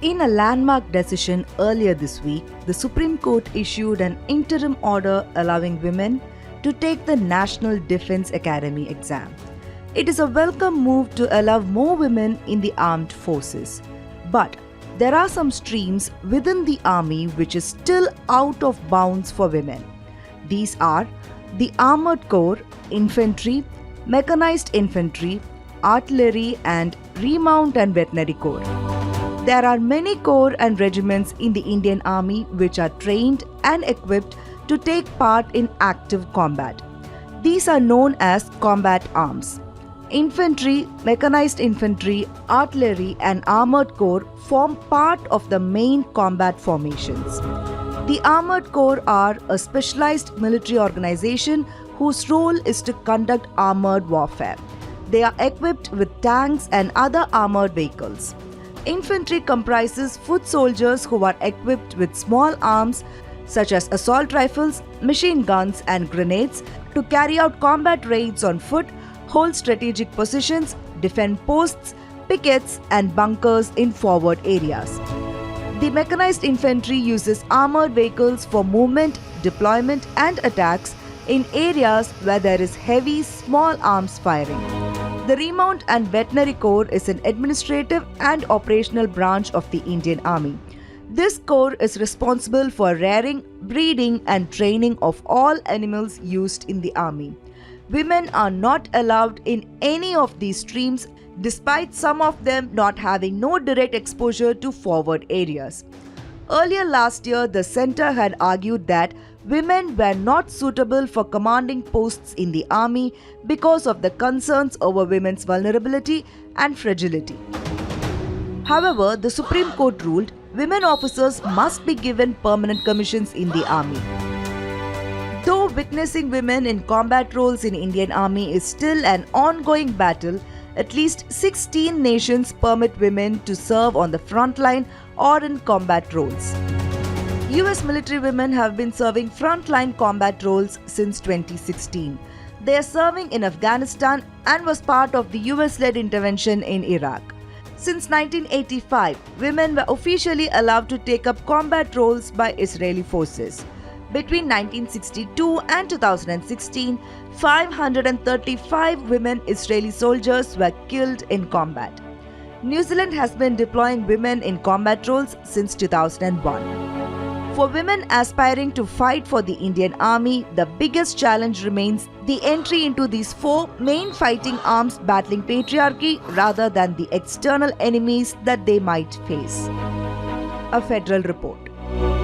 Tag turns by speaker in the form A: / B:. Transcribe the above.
A: In a landmark decision earlier this week, the Supreme Court issued an interim order allowing women to take the National Defense Academy exam. It is a welcome move to allow more women in the armed forces. But there are some streams within the army which is still out of bounds for women. These are the Armored Corps, Infantry, Mechanized Infantry, Artillery, and Remount and Veterinary Corps. There are many corps and regiments in the Indian Army which are trained and equipped to take part in active combat. These are known as combat arms. Infantry, Mechanized Infantry, Artillery, and Armored Corps form part of the main combat formations. The Armored Corps are a specialized military organization whose role is to conduct armored warfare. They are equipped with tanks and other armored vehicles. Infantry comprises foot soldiers who are equipped with small arms such as assault rifles, machine guns, and grenades to carry out combat raids on foot, hold strategic positions, defend posts, pickets, and bunkers in forward areas. The Mechanized Infantry uses armored vehicles for movement, deployment, and attacks in areas where there is heavy small arms firing. The Remount and Veterinary Corps is an administrative and operational branch of the Indian Army. This corps is responsible for rearing, breeding, and training of all animals used in the army. Women are not allowed in any of these streams, despite some of them not having no direct exposure to forward areas. Earlier last year, the centre had argued that women were not suitable for commanding posts in the army because of the concerns over women's vulnerability and fragility. However, the Supreme Court ruled women officers must be given permanent commissions in the army. Though witnessing women in combat roles in Indian Army is still an ongoing battle, at least 16 nations permit women to serve on the front line or in combat roles. US military women have been serving frontline combat roles since 2016. They are serving in Afghanistan and was part of the US-led intervention in Iraq. Since 1985, women were officially allowed to take up combat roles by Israeli forces. Between 1962 and 2016, 535 women Israeli soldiers were killed in combat. New Zealand has been deploying women in combat roles since 2001. For women aspiring to fight for the Indian Army, the biggest challenge remains the entry into these four main fighting arms battling patriarchy rather than the external enemies that they might face. A Federal Report.